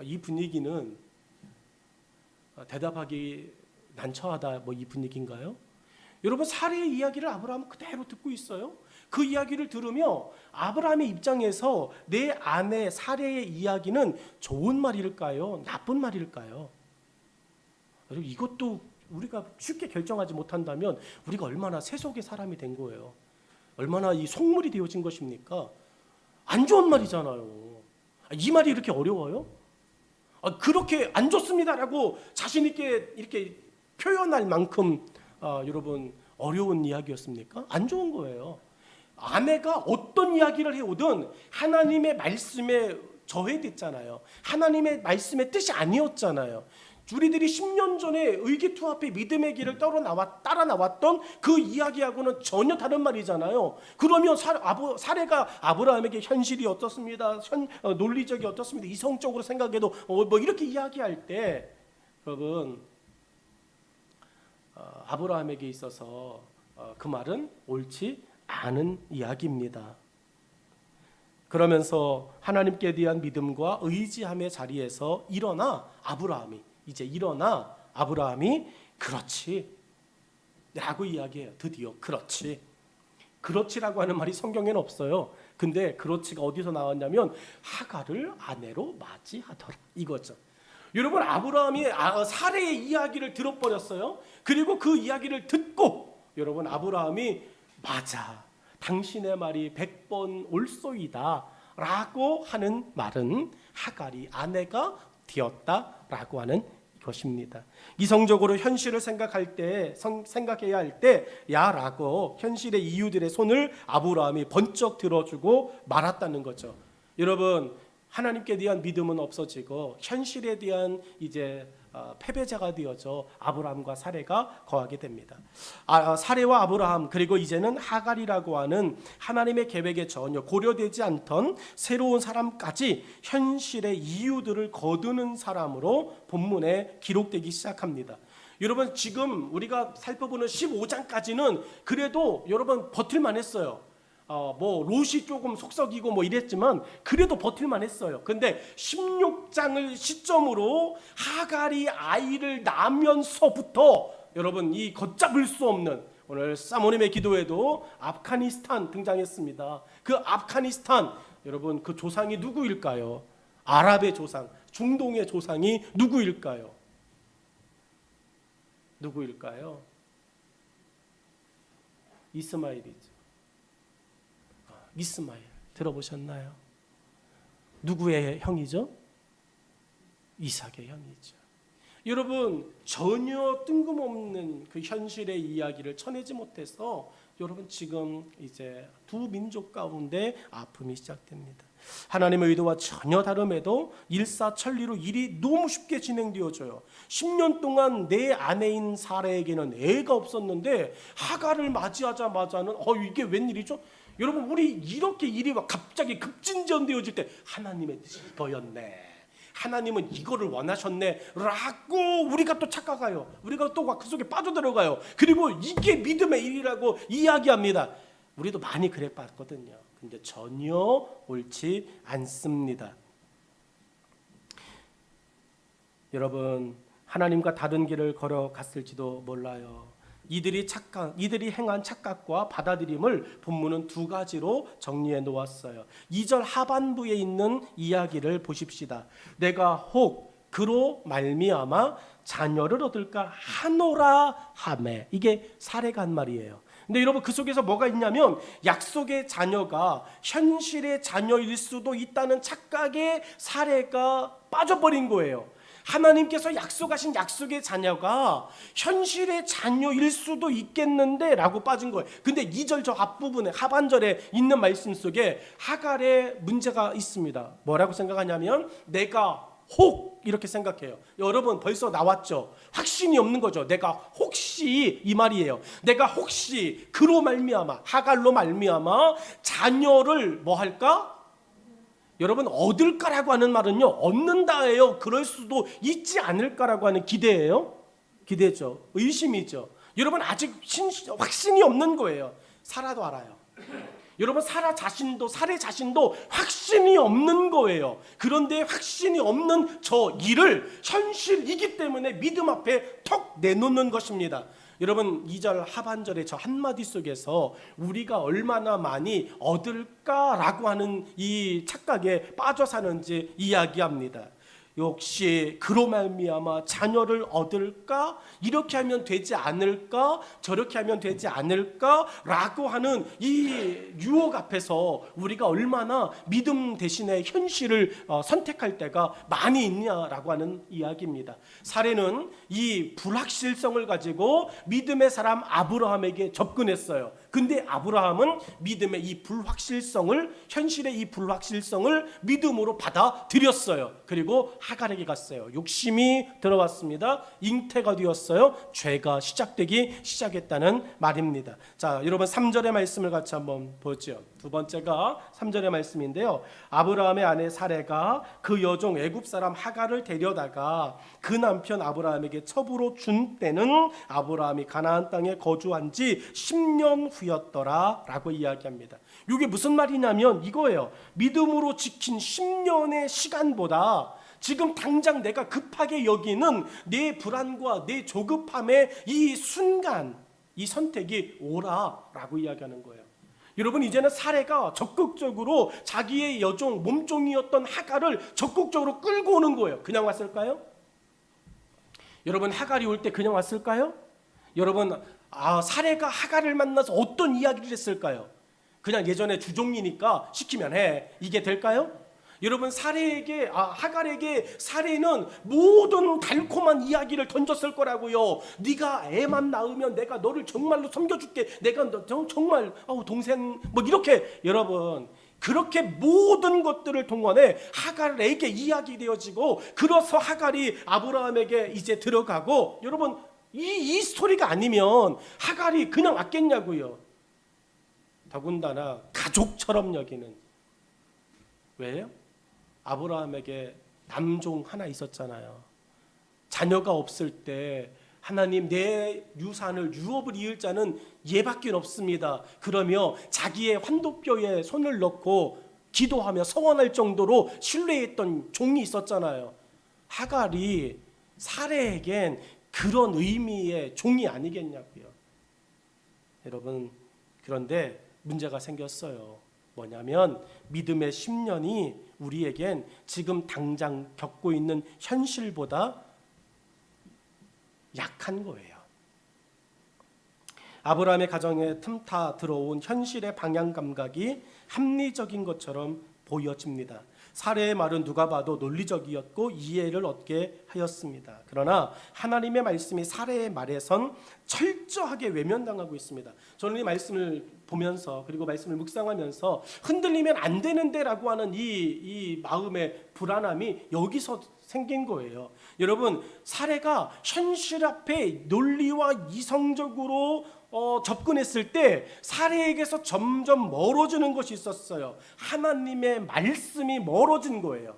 이 분위기는 대답하기 난처하다 이 분위기인가요? 여러분 사례의 이야기를 아브라함은 그대로 듣고 있어요. 그 이야기를 들으며 아브라함의 입장에서 내 아내 사례의 이야기는 좋은 말일까요? 나쁜 말일까요? 이것도 우리가 쉽게 결정하지 못한다면 우리가 얼마나 세속의 사람이 된 거예요. 얼마나 이 속물이 되어진 것입니까? 안 좋은 말이잖아요. 이 말이 이렇게 어려워요? 그렇게 안 좋습니다라고 자신 있게 이렇게 표현할 만큼 여러분 어려운 이야기였습니까? 안 좋은 거예요. 아내가 어떤 이야기를 해오든 하나님의 말씀에 저해됐잖아요. 하나님의 말씀의 뜻이 아니었잖아요. 우리들이 10년 전에 의기투합해 믿음의 길을 따라 나왔던 그 이야기하고는 전혀 다른 말이잖아요. 그러면 사례가 아브라함에게 현실이 어떻습니다, 논리적이 어떻습니다, 이성적으로 생각해도 이렇게 이야기할 때 여러분 아브라함에게 있어서 그 말은 옳지 않은 이야기입니다. 그러면서 하나님께 대한 믿음과 의지함의 자리에서 일어나 아브라함이 그렇지 라고 이야기해요. 드디어 그렇지. 그렇지라고 하는 말이 성경에는 없어요. 근데 그렇지가 어디서 나왔냐면 하갈을 아내로 맞이하더라 이거죠. 여러분, 아브라함이 사레의 이야기를 들어버렸어요. 그리고 그 이야기를 듣고 여러분, 아브라함이 맞아, 당신의 말이 100번 옳소이다 라고 하는 말은 하갈이 아내가 되었다라고 하는 것입니다. 이성적으로 현실을 생각해야 할 때 야라고 현실의 이유들의 손을 아브라함이 번쩍 들어주고 말았다는 거죠. 여러분, 하나님께 대한 믿음은 없어지고 현실에 대한 이제 패배자가 되어져 아브라함과 사레가 거하게 됩니다. 사레와 아브라함, 그리고 이제는 하갈이라고 하는 하나님의 계획에 전혀 고려되지 않던 새로운 사람까지 현실의 이유들을 거두는 사람으로 본문에 기록되기 시작합니다. 여러분, 지금 우리가 살펴보는 15장까지는 그래도 여러분 버틸만 했어요. 뭐 롯이 조금 속썩이고 뭐 이랬지만 그래도 버틸만 했어요. 근데 16장을 시점으로 하갈이 아이를 낳으면서부터 여러분 이 걷잡을 수 없는, 오늘 사모님의 기도에도 아프가니스탄 등장했습니다. 그 아프가니스탄, 여러분 그 조상이 누구일까요? 아랍의 조상, 중동의 조상이 누구일까요? 이스마엘이죠. 이스마엘 들어보셨나요? 누구의 형이죠? 이삭의 형이죠. 여러분, 전혀 뜬금없는 그 현실의 이야기를 쳐내지 못해서 여러분 지금 이제 두 민족 가운데 아픔이 시작됩니다. 하나님의 의도와 전혀 다름에도 일사천리로 일이 너무 쉽게 진행되어져요. 10년 동안 내 아내인 사라에게는 애가 없었는데 하갈을 맞이하자마자는 이게 웬일이죠? 여러분, 우리 이렇게 일이 갑자기 급진전되어질 때 하나님의 뜻이 이거였네, 하나님은 이거를 원하셨네 라고 우리가 또 착각해요. 우리가 또 그 속에 빠져들어가요. 그리고 이게 믿음의 일이라고 이야기합니다. 우리도 많이 그래 봤거든요. 근데 전혀 옳지 않습니다. 여러분, 하나님과 다른 길을 걸어갔을지도 몰라요. 이들이 행한 착각과 받아들임을 본문은 두 가지로 정리해 놓았어요. 2절 하반부에 있는 이야기를 보십시다. 내가 혹 그로 말미암아 자녀를 얻을까 하노라 하매. 이게 사례가 한 말이에요. 근데 여러분, 그 속에서 뭐가 있냐면 약속의 자녀가 현실의 자녀일 수도 있다는 착각에 사례가 빠져버린 거예요. 하나님께서 약속하신 약속의 자녀가 현실의 자녀일 수도 있겠는데 라고 빠진 거예요. 근데 2절 저 앞부분에 하반절에 있는 말씀 속에 하갈의 문제가 있습니다. 뭐라고 생각하냐면 내가 혹 이렇게 생각해요. 여러분, 벌써 나왔죠. 확신이 없는 거죠. 내가 혹시, 이 말이에요. 내가 혹시 그로 말미암아, 하갈로 말미암아 자녀를 뭐 할까? 여러분, 얻을까라고 하는 말은요, 얻는다예요. 그럴 수도 있지 않을까라고 하는 기대예요. 기대죠. 의심이죠. 여러분, 아직 확신이 없는 거예요. 사라도 알아요. 여러분, 사례 자신도 확신이 없는 거예요. 그런데 확신이 없는 저 일을 현실이기 때문에 믿음 앞에 턱 내놓는 것입니다. 여러분, 2절 하반절의 저 한마디 속에서 우리가 얼마나 많이 얻을까라고 하는 이 착각에 빠져 사는지 이야기합니다. 역시 그로 말미암아 자녀를 얻을까? 이렇게 하면 되지 않을까? 저렇게 하면 되지 않을까? 라고 하는 이 유혹 앞에서 우리가 얼마나 믿음 대신에 현실을 선택할 때가 많이 있냐라고 하는 이야기입니다. 사례는 이 불확실성을 가지고 믿음의 사람 아브라함에게 접근했어요. 근데 아브라함은 믿음의 이 불확실성을, 현실의 이 불확실성을 믿음으로 받아들였어요. 그리고 하갈에게 갔어요. 욕심이 들어왔습니다. 잉태가 되었어요. 죄가 시작되기 시작했다는 말입니다. 자, 여러분 3절의 말씀을 같이 한번 보죠. 두 번째가 3절의 말씀인데요. 아브라함의 아내 사레가 그 여종 애굽 사람 하갈을 데려다가 그 남편 아브라함에게 첩으로 준 때는 아브라함이 가나안 땅에 거주한 지 10년 후였더라 라고 이야기합니다. 이게 무슨 말이냐면 이거예요. 믿음으로 지킨 10년의 시간보다 지금 당장 내가 급하게 여기는 내 불안과 내 조급함의 이 순간, 이 선택이 오라라고 이야기하는 거예요. 여러분, 이제는 사레가 적극적으로 자기의 여종, 몸종이었던 하갈을 적극적으로 끌고 오는 거예요. 그냥 왔을까요? 여러분, 하갈이 올 때 그냥 왔을까요? 여러분, 사레가 하갈을 만나서 어떤 이야기를 했을까요? 그냥 예전에 주종이니까 시키면 해. 이게 될까요? 여러분, 하갈에게 사레는 모든 달콤한 이야기를 던졌을 거라고요. 네가 애만 낳으면 내가 너를 정말로 섬겨줄게. 내가 너 정말 동생 뭐 이렇게, 여러분, 그렇게 모든 것들을 동원해 하갈에게 이야기되어지고, 그래서 하갈이 아브라함에게 이제 들어가고, 여러분, 이 스토리가 아니면 하갈이 그냥 왔겠냐고요. 더군다나 가족처럼 여기는. 왜요? 아브라함에게 남종 하나 있었잖아요. 자녀가 없을 때 하나님, 내 유산을 유업을 이을 자는 얘밖에 없습니다. 그러며 자기의 환도뼈에 손을 넣고 기도하며 서원할 정도로 신뢰했던 종이 있었잖아요. 하갈이 사레에겐 그런 의미의 종이 아니겠냐고요. 여러분, 그런데 문제가 생겼어요. 뭐냐면 믿음의 10년이 우리에겐 지금 당장 겪고 있는 현실보다 약한 거예요. 아브라함의 가정에 틈타 들어온 현실의 방향 감각이 합리적인 것처럼 보여집니다. 사레의 말은 누가 봐도 논리적이었고 이해를 얻게 하였습니다. 그러나 하나님의 말씀이 사레의 말에선 철저하게 외면당하고 있습니다. 저는 이 말씀을 보면서, 그리고 말씀을 묵상하면서 흔들리면 안 되는데 라고 하는 이 마음의 불안함이 여기서 생긴 거예요. 여러분, 사레가 현실 앞에 논리와 이성적으로 접근했을 때 사레에게서 점점 멀어지는 것이 있었어요. 하나님의 말씀이 멀어진 거예요.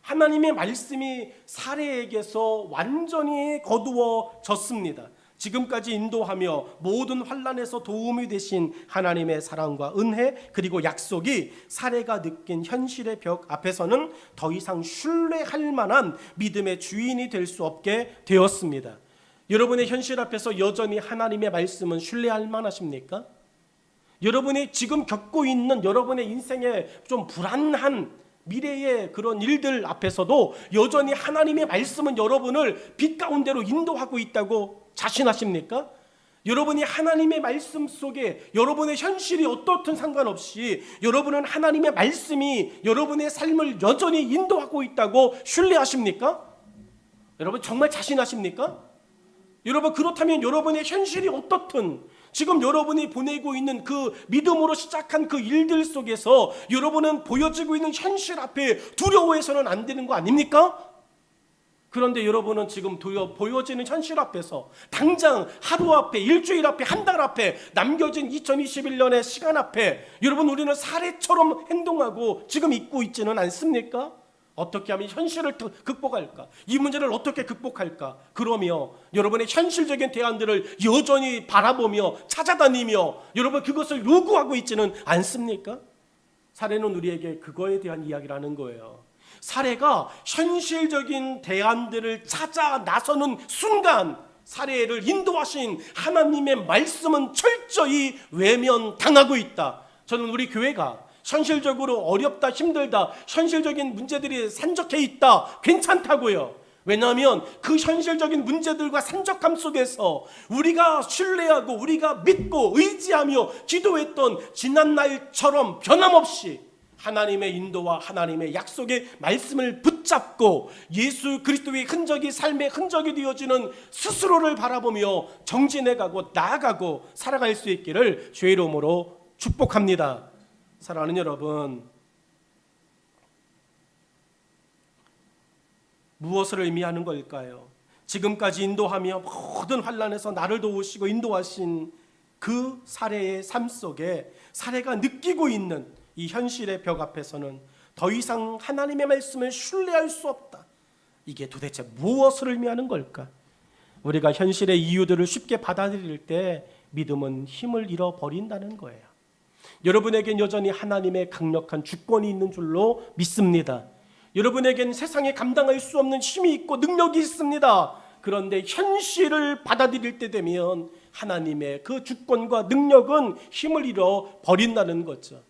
하나님의 말씀이 사레에게서 완전히 거두어졌습니다. 지금까지 인도하며 모든 환난에서 도움이 되신 하나님의 사랑과 은혜, 그리고 약속이 사레가 느낀 현실의 벽 앞에서는 더 이상 신뢰할 만한 믿음의 주인이 될 수 없게 되었습니다. 여러분의 현실 앞에서 여전히 하나님의 말씀은 신뢰할 만하십니까? 여러분이 지금 겪고 있는 여러분의 인생의 좀 불안한 미래의 그런 일들 앞에서도 여전히 하나님의 말씀은 여러분을 빛 가운데로 인도하고 있다고 자신하십니까? 여러분이 하나님의 말씀 속에 여러분의 현실이 어떻든 상관없이 여러분은 하나님의 말씀이 여러분의 삶을 여전히 인도하고 있다고 신뢰하십니까? 여러분, 정말 자신하십니까? 여러분, 그렇다면 여러분의 현실이 어떻든 지금 여러분이 보내고 있는 그 믿음으로 시작한 그 일들 속에서 여러분은 보여지고 있는 현실 앞에 두려워해서는 안 되는 거 아닙니까? 그런데 여러분은 지금 보여지는 현실 앞에서 당장 하루 앞에, 일주일 앞에, 한 달 앞에 남겨진 2021년의 시간 앞에 여러분, 우리는 사례처럼 행동하고 지금 있고 있지는 않습니까? 어떻게 하면 현실을 극복할까? 이 문제를 어떻게 극복할까? 그러며 여러분의 현실적인 대안들을 여전히 바라보며 찾아다니며 여러분 그것을 요구하고 있지는 않습니까? 사례는 우리에게 그거에 대한 이야기를 하는 거예요. 사례가 현실적인 대안들을 찾아 나서는 순간 사례를 인도하신 하나님의 말씀은 철저히 외면당하고 있다. 저는 우리 교회가 현실적으로 어렵다, 힘들다, 현실적인 문제들이 산적해 있다, 괜찮다고요. 왜냐하면 그 현실적인 문제들과 산적함 속에서 우리가 신뢰하고 우리가 믿고 의지하며 기도했던 지난 날처럼 변함없이 하나님의 인도와 하나님의 약속의 말씀을 붙잡고 예수 그리스도의 흔적이 삶의 흔적이 되어지는 스스로를 바라보며 정진해가고 나아가고 살아갈 수 있기를 주의 이름으로 축복합니다. 사랑하는 여러분, 무엇을 의미하는 걸까요? 지금까지 인도하며 모든 환난에서 나를 도우시고 인도하신 그 사례의 삶 속에 사례가 느끼고 있는 이 현실의 벽 앞에서는 더 이상 하나님의 말씀을 신뢰할 수 없다. 이게 도대체 무엇을 의미하는 걸까? 우리가 현실의 이유들을 쉽게 받아들일 때 믿음은 힘을 잃어버린다는 거예요. 여러분에겐 여전히 하나님의 강력한 주권이 있는 줄로 믿습니다. 여러분에겐 세상에 감당할 수 없는 힘이 있고 능력이 있습니다. 그런데 현실을 받아들일 때 되면 하나님의 그 주권과 능력은 힘을 잃어버린다는 거죠.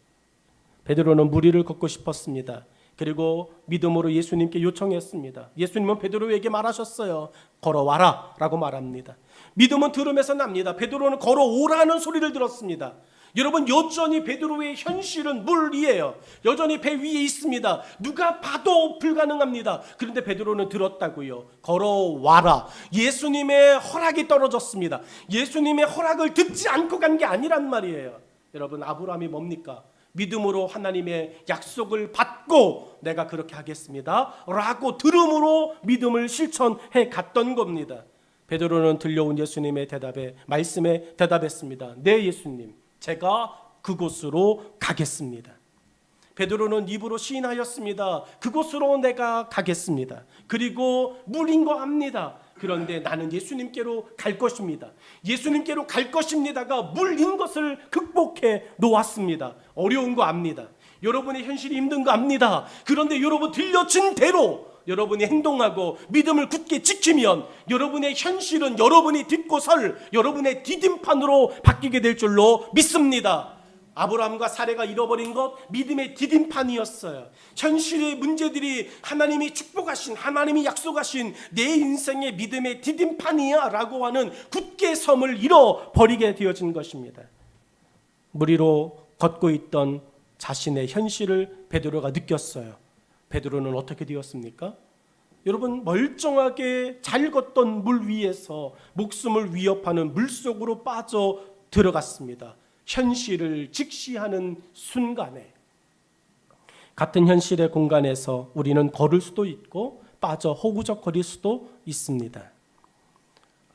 베드로는 무리를 걷고 싶었습니다. 그리고 믿음으로 예수님께 요청했습니다. 예수님은 베드로에게 말하셨어요. 걸어와라 라고 말합니다. 믿음은 들음에서 납니다. 베드로는 걸어오라는 소리를 들었습니다. 여러분, 여전히 베드로의 현실은 물 위에요. 여전히 배 위에 있습니다. 누가 봐도 불가능합니다. 그런데 베드로는 들었다고요. 걸어와라. 예수님의 허락이 떨어졌습니다. 예수님의 허락을 듣지 않고 간 게 아니란 말이에요. 여러분, 아브라함이 뭡니까? 믿음으로 하나님의 약속을 받고 내가 그렇게 하겠습니다 라고 들음으로 믿음을 실천해 갔던 겁니다. 베드로는 들려온 예수님의 말씀에 대답했습니다. 네, 예수님, 제가 그곳으로 가겠습니다. 베드로는 입으로 시인하였습니다. 그곳으로 내가 가겠습니다. 그리고 물인 거 압니다. 그런데 나는 예수님께로 갈 것입니다. 예수님께로 갈 것입니다가 물인 것을 극복해 놓았습니다. 어려운 거 압니다. 여러분의 현실이 힘든 거 압니다. 그런데 여러분 들려진 대로 여러분이 행동하고 믿음을 굳게 지키면 여러분의 현실은 여러분이 딛고 설 여러분의 디딤판으로 바뀌게 될 줄로 믿습니다. 아브라함과 사례가 잃어버린 것 믿음의 디딤판이었어요. 현실의 문제들이 하나님이 축복하신, 하나님이 약속하신 내 인생의 믿음의 디딤판이야 라고 하는 굳게 섬을 잃어버리게 되어진 것입니다. 물 위로 걷고 있던 자신의 현실을 베드로가 느꼈어요. 베드로는 어떻게 되었습니까? 여러분, 멀쩡하게 잘 걷던 물 위에서 목숨을 위협하는 물속으로 빠져 들어갔습니다. 현실을 직시하는 순간에 같은 현실의 공간에서 우리는 걸을 수도 있고 빠져 허우적거릴 수도 있습니다.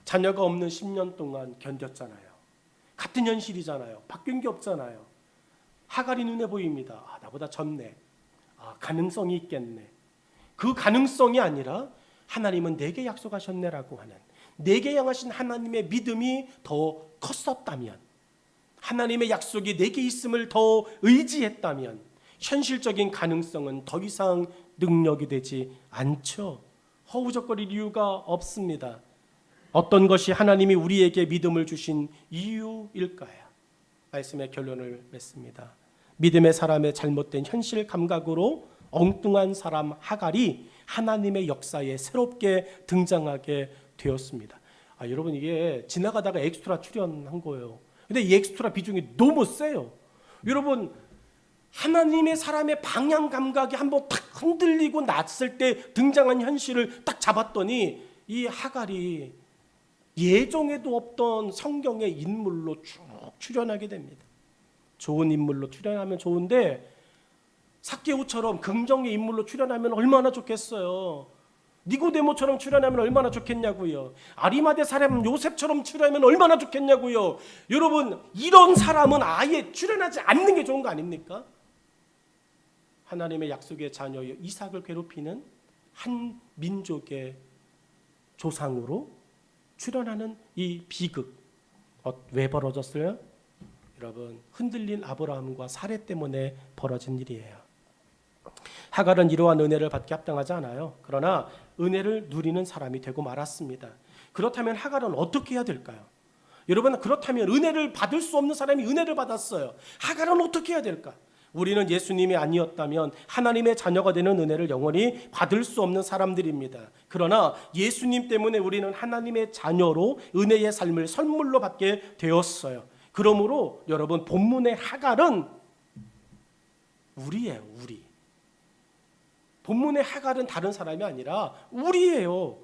자녀가 없는 10년 동안 견뎠잖아요. 같은 현실이잖아요. 바뀐 게 없잖아요. 하갈이 눈에 보입니다. 나보다 젊네. 가능성이 있겠네. 그 가능성이 아니라 하나님은 내게 약속하셨네라고 하는, 내게 향하신 하나님의 믿음이 더 컸었다면, 하나님의 약속이 내게 있음을 더 의지했다면 현실적인 가능성은 더 이상 능력이 되지 않죠. 허우적거릴 이유가 없습니다. 어떤 것이 하나님이 우리에게 믿음을 주신 이유일까요? 말씀의 결론을 맺습니다. 믿음의 사람의 잘못된 현실 감각으로 엉뚱한 사람 하갈이 하나님의 역사에 새롭게 등장하게 되었습니다. 여러분, 이게 지나가다가 엑스트라 출연한 거예요. 근데 이 엑스트라 비중이 너무 세요. 여러분, 하나님의 사람의 방향 감각이 한번 탁 흔들리고 났을 때 등장한 현실을 딱 잡았더니 이 하갈이 예정에도 없던 성경의 인물로 쭉 출연하게 됩니다. 좋은 인물로 출연하면 좋은데 삭개오처럼 긍정의 인물로 출연하면 얼마나 좋겠어요. 니고데모처럼 출연하면 얼마나 좋겠냐고요. 아리마대 사람 요셉처럼 출연하면 얼마나 좋겠냐고요. 여러분, 이런 사람은 아예 출연하지 않는 게 좋은 거 아닙니까? 하나님의 약속의 자녀 이삭을 괴롭히는 한 민족의 조상으로 출연하는 이 비극, 왜 벌어졌어요? 여러분, 흔들린 아브라함과 사례 때문에 벌어진 일이에요. 하갈은 이러한 은혜를 받기 합당하지 않아요. 그러나 은혜를 누리는 사람이 되고 말았습니다. 그렇다면 하갈은 어떻게 해야 될까요? 여러분, 그렇다면 은혜를 받을 수 없는 사람이 은혜를 받았어요. 하갈은 어떻게 해야 될까? 우리는 예수님이 아니었다면 하나님의 자녀가 되는 은혜를 영원히 받을 수 없는 사람들입니다. 그러나 예수님 때문에 우리는 하나님의 자녀로 은혜의 삶을 선물로 받게 되었어요. 그러므로 여러분, 본문의 하갈은 우리예요, 우리. 본문의 하갈은 다른 사람이 아니라 우리예요.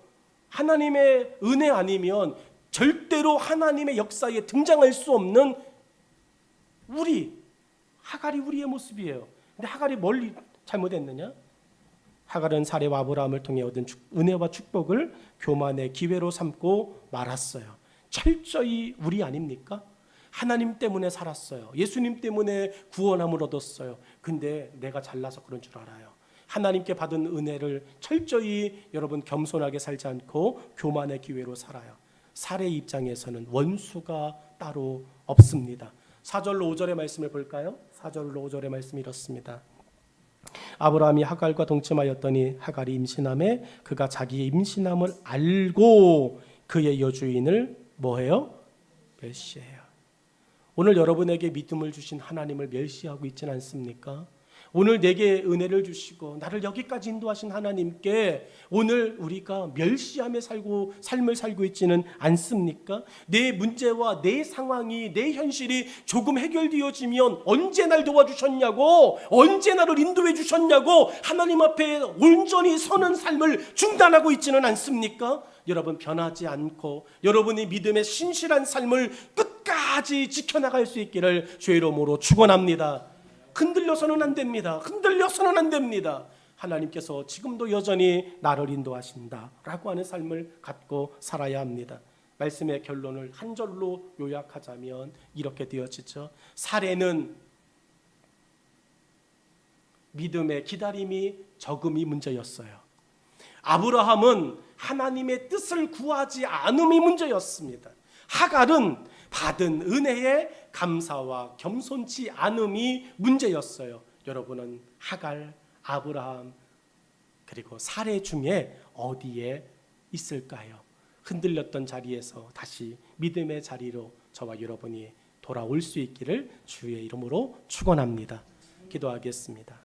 하나님의 은혜 아니면 절대로 하나님의 역사에 등장할 수 없는 우리. 하갈이 우리의 모습이에요. 근데 하갈이 뭘 잘못했느냐? 하갈은 사례와 아브라함을 통해 얻은 은혜와 축복을 교만의 기회로 삼고 말았어요. 철저히 우리 아닙니까? 하나님 때문에 살았어요. 예수님 때문에 구원함을 얻었어요. 근데 내가 잘나서 그런 줄 알아요. 하나님께 받은 은혜를 철저히 여러분 겸손하게 살지 않고 교만의 기회로 살아요. 사례 입장에서는 원수가 따로 없습니다. 4절로 5절의 말씀을 볼까요? 4절로 5절의 말씀이 이렇습니다. 아브라함이 하갈과 동침하였더니 하갈이 임신함에 그가 자기의 임신함을 알고 그의 여주인을 뭐해요? 멸시해요. 오늘 여러분에게 믿음을 주신 하나님을 멸시하고 있지는 않습니까? 오늘 내게 은혜를 주시고 나를 여기까지 인도하신 하나님께 오늘 우리가 멸시하며 삶을 살고 있지는 않습니까? 내 문제와 내 상황이, 내 현실이 조금 해결되어지면 언제 날 도와주셨냐고, 언제 나를 인도해 주셨냐고 하나님 앞에 온전히 서는 삶을 중단하고 있지는 않습니까? 여러분 변하지 않고 여러분의 믿음의 신실한 삶을 끝까지 지켜나갈 수 있기를 주의 이름으로 축원합니다. 흔들려서는 안 됩니다. 흔들려서는 안 됩니다. 하나님께서 지금도 여전히 나를 인도하신다라고 하는 삶을 갖고 살아야 합니다. 말씀의 결론을 한 절로 요약하자면 이렇게 되어지죠. 사례는 믿음의 기다림이 적음이 문제였어요. 아브라함은 하나님의 뜻을 구하지 않음이 문제였습니다. 하갈은 받은 은혜에 감사와 겸손치 않음이 문제였어요. 여러분은 하갈, 아브라함 그리고 사례 중에 어디에 있을까요? 흔들렸던 자리에서 다시 믿음의 자리로 저와 여러분이 돌아올 수 있기를 주의 이름으로 축원합니다. 기도하겠습니다.